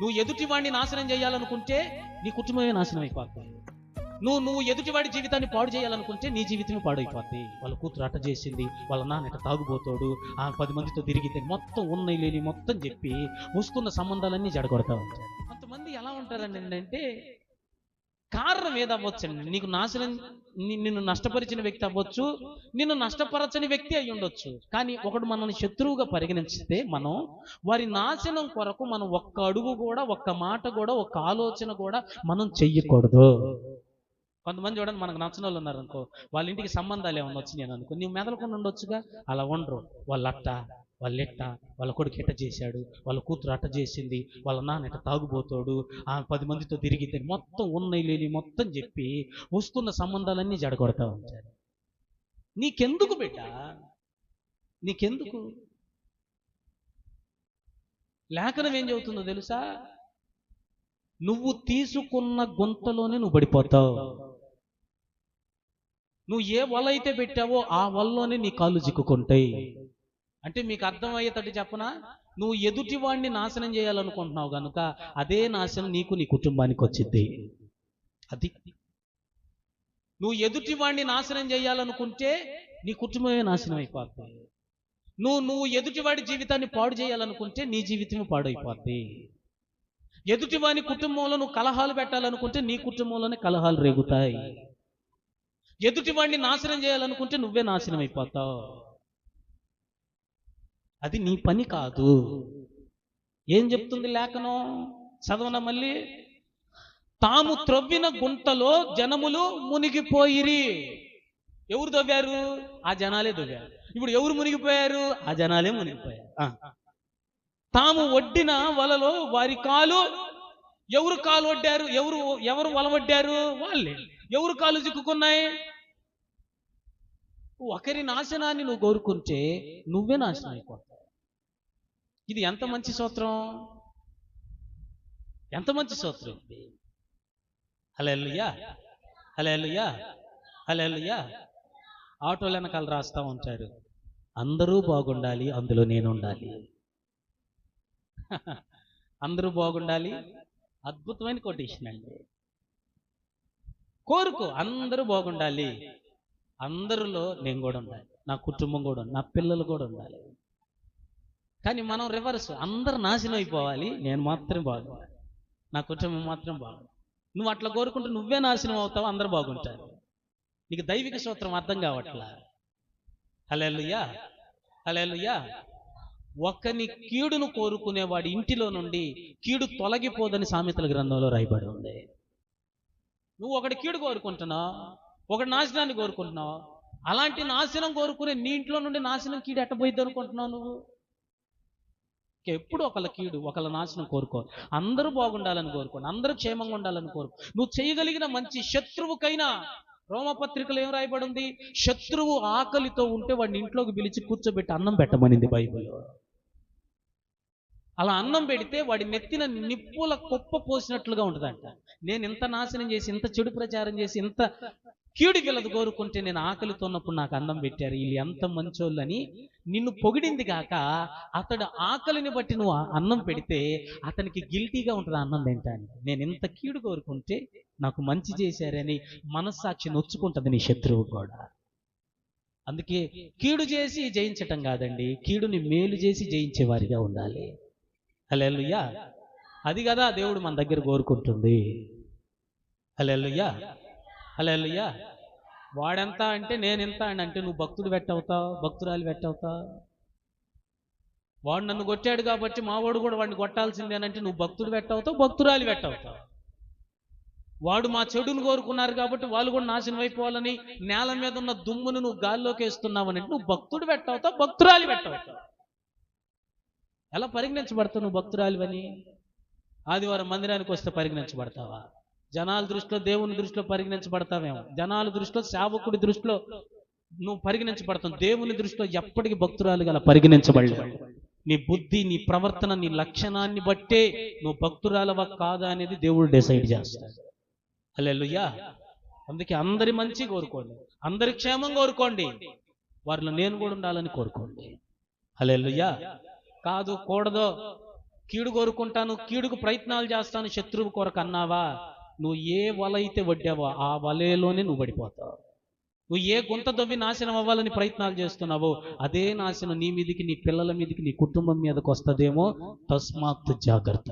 నువ్వు ఎదుటివాడిని నాశనం చేయాలనుకుంటే నీ కుటుంబమే నాశనం అయిపోతుంది. నువ్వు ఎదుటివాడి జీవితాన్ని పాడు చేయాలనుకుంటే నీ జీవితమే పాడైపోద్ది. వాళ్ళ కూతురు అట్ట చేసింది, వాళ్ళ నాన్న ఇట్ట తాగుబోతాడు, 10 మందితో తిరిగితే మొత్తం ఉన్నాయి లేని మొత్తం చెప్పి వస్తున్న సంబంధాలన్నీ జడగొడతా ఉంటారు. కొంతమంది ఎలా ఉంటారని అంటే కారణం ఏదవ్వచ్చండి, నీకు నాశనం నిన్ను నష్టపరిచిన వ్యక్తి అవ్వచ్చు, నిన్ను నష్టపరచని వ్యక్తి అయి ఉండొచ్చు. కానీ ఒకడు మనల్ని శత్రువుగా పరిగణించితే మనం వారి నాశనం కొరకు మనం ఒక్క అడుగు కూడా, ఒక్క మాట కూడా, ఒక్క ఆలోచన కూడా మనం చెయ్యకూడదు. కొంతమంది చూడండి, మనకు నచ్చిన వాళ్ళు ఉన్నారు అనుకో, వాళ్ళ ఇంటికి సంబంధాలు ఏమన్నా వచ్చి నేను అనుకో, నీవు మెదలకుండా ఉండొచ్చుగా. అలా ఉండరు. వాళ్ళట్ట, వాళ్ళెట్ట, వాళ్ళ కొడుకు ఎట్ట చేశాడు, వాళ్ళ కూతురు అట్ట చేసింది, వాళ్ళ నాన్న ఎట్ట తాగుబోతాడు, 10 మందితో తిరిగితే మొత్తం ఉన్నాయి లేని మొత్తం చెప్పి వస్తున్న సంబంధాలన్నీ జడగొడతా ఉంటారు. నీకెందుకు బిడ్డ? నీకెందుకు? లేఖనం ఏం చెబుతుందో తెలుసా? నువ్వు తీసుకున్న గుంతలోనే నువ్వు పడిపోతావు. నువ్వు ఏ వల అయితే పెట్టావో ఆ వలలోనే నీ కాళ్ళు చిక్కుకుంటాయి. అంటే మీకు అర్థమయ్యేటట్టు చెప్పనా? నువ్వు ఎదుటివాడిని నాశనం చేయాలనుకుంటున్నావు కనుక అదే నాశనం నీకు, నీ కుటుంబానికి వచ్చింది. అది నువ్వు ఎదుటివాడిని నాశనం చేయాలనుకుంటే నీ కుటుంబమే నాశనం అయిపోద్ది. నువ్వు ఎదుటివాడి జీవితాన్ని పాడు చేయాలనుకుంటే నీ జీవితమే పాడైపోద్ది. ఎదుటివాని కుటుంబంలో నువ్వు కలహాలు పెట్టాలనుకుంటే నీ కుటుంబంలోనే కలహాలు రేగుతాయి. ఎదుటివాడిని నాశనం చేయాలనుకుంటే నువ్వే నాశనం అయిపోతావు. అది నీ పని కాదు. ఏం చెప్తుంది లేఖనం? చదవన మళ్ళీ. తాము త్రవ్విన గుంటలో జనములు మునిగిపోయిరి. ఎవరు దవ్వారు? ఆ జనాలే దవ్వారు. ఇప్పుడు ఎవరు మునిగిపోయారు? ఆ జనాలే మునిగిపోయారు. తాము ఒడ్డిన వలలో వారి కాలు, ఎవరు కాలు ఒడ్డారు? ఎవరు వల ఒడ్డారు? వాళ్ళే. ఎవరు కాలు చిక్కుకున్నాయి? ఒకరి నాశనాన్ని నువ్వు కోరుకుంటే నువ్వే నాశనం అయిపోతావు. ఇది ఎంత మంచి సూత్రం, ఎంత మంచి సూత్రం ఇది. హల్లెలూయా, హల్లెలూయా, హల్లెలూయా. ఆటోలు వెనకాల రాస్తా ఉంటారు, అందరూ బాగుండాలి, అందులో నేను ఉండాలి. అందరూ బాగుండాలి. అద్భుతమైన కొటేషన్ అండి. కోరుకో, అందరూ బాగుండాలి, అందరిలో నేను కూడా ఉండాలి, నా కుటుంబం కూడా, నా పిల్లలు కూడా ఉండాలి. కానీ మనం రివర్స్, అందరు నాశనం అయిపోవాలి, నేను మాత్రం బాగుండాలి, నా కుటుంబం మాత్రం బాగుండాలి. నువ్వు అట్లా కోరుకుంటే నువ్వే నాశనం అవుతావు, అందరూ బాగుంటారు. నీకు దైవిక సూత్రం అర్థం కావట్లా. హల్లెలూయా, హల్లెలూయా. ఒకని కీడును కోరుకునేవాడి ఇంటిలో నుండి కీడు తొలగిపోదని సామెతల గ్రంథంలో రాయబడి ఉంది. నువ్వు ఒకటి కీడు కోరుకుంటున్నావు, ఒకటి నాశనాన్ని కోరుకుంటున్నావు. అలాంటి నాశనం కోరుకునే నీ ఇంట్లో నుండి నాశనం కీడు ఎట్టబోయిద్ది అనుకుంటున్నావు నువ్వు? ఎప్పుడు ఒకళ్ళ కీడు, ఒకళ్ళ నాశనం కోరుకో. అందరూ బాగుండాలని కోరుకోండి, అందరూ క్షేమంగా ఉండాలని కోరుకో. నువ్వు చేయగలిగిన మంచి శత్రువుకైనా, రోమపత్రికలో ఏం రాయబడి ఉంది? శత్రువు ఆకలితో ఉంటే వాడిని ఇంట్లోకి పిలిచి కూర్చోబెట్టి అన్నం పెట్టమనింది బైబిల్లో. అలా అన్నం పెడితే వాడి నెత్తిన నిప్పుల కుప్ప పోసినట్లుగా ఉంటుందంట. నేను ఇంత నాశనం చేసి, ఇంత చెడు ప్రచారం చేసి, ఇంత కీడు గెలదు కోరుకుంటే నేను ఆకలితో ఉన్నప్పుడు నాకు అన్నం పెట్టారు, వీళ్ళు ఎంత మంచోళ్ళు అని నిన్ను పొగిడింది కాక, అతడు ఆకలిని బట్టి నువ్వు అన్నం పెడితే అతనికి గిల్టీగా ఉంటుంది అన్నం తింటానికి. నేను ఇంత కీడు కోరుకుంటే నాకు మంచి చేశారని మనస్సాక్షి నొచ్చుకుంటుంది నీ శత్రువు కూడా. అందుకే కీడు చేసి జయించటం కాదండి, కీడుని మేలు చేసి జయించే వారిగా ఉండాలి. హల్లెలూయా. అది కదా దేవుడు మన దగ్గర కోరుకుంటుంది. హల్లెలూయా, హల్లెలూయా. వాడెంత అంటే నేనెంత అని అంటే నువ్వు భక్తుడు వెట్టవుతావు, భక్తురాలు వెట్టవుతావు. వాడు నన్ను కొట్టాడు కాబట్టి మా వాడు కూడా వాడిని కొట్టాల్సిందేనంటే నువ్వు భక్తుడు వెట్టవుతావు, భక్తురాలు వెట్టవుతావు. వాడు మా చెడును కోరుకున్నారు కాబట్టి వాళ్ళు కూడా నాశనం అయిపోవాలని నేల మీద ఉన్న దుమ్మును నువ్వు గాల్లోకి వేస్తున్నావు అంటే నువ్వు భక్తుడు వెట్టవుతావు, భక్తురాలు వెట్టవుతావు. ఎలా పరిగణించబడతావు నువ్వు భక్తురాలు అని? ఆదివారం మందిరానికి వస్తే పరిగణించబడతావా? జనాల దృష్టిలో, దేవుని దృష్టిలో పరిగణించబడతావేమో. జనాల దృష్టిలో, సేవకుడి దృష్టిలో నువ్వు పరిగణించబడతావు. దేవుని దృష్టిలో ఎప్పటికీ భక్తురాలుగా అలా పరిగణించబడలేవు. నీ బుద్ధి, నీ ప్రవర్తన, నీ లక్షణాన్ని బట్టే నువ్వు భక్తురాలవా కాదా అనేది దేవుడు డిసైడ్ చేస్తాడు. హల్లెలూయా. అందుకే అందరి మంచి కోరుకోండి, అందరి క్షేమం కోరుకోండి, వారిలో నేను కూడా ఉండాలని కోరుకోండి. హల్లెలూయా. కాదు, కూడదో, కీడు కోరుకుంటాను, కీడుకు ప్రయత్నాలు చేస్తాను శత్రువు కొరకు అన్నావా, నువ్వు ఏ వల అయితే వడ్డావో ఆ వలలోనే నువ్వు పడిపోతావు. నువ్వు ఏ గుంత దవ్వి నాశనం అవ్వాలని ప్రయత్నాలు చేస్తున్నావో అదే నాశనం నీ మీదికి, నీ పిల్లల మీదికి, నీ కుటుంబం మీదకి వస్తుందేమో. తస్మాత్ జాగ్రత్త.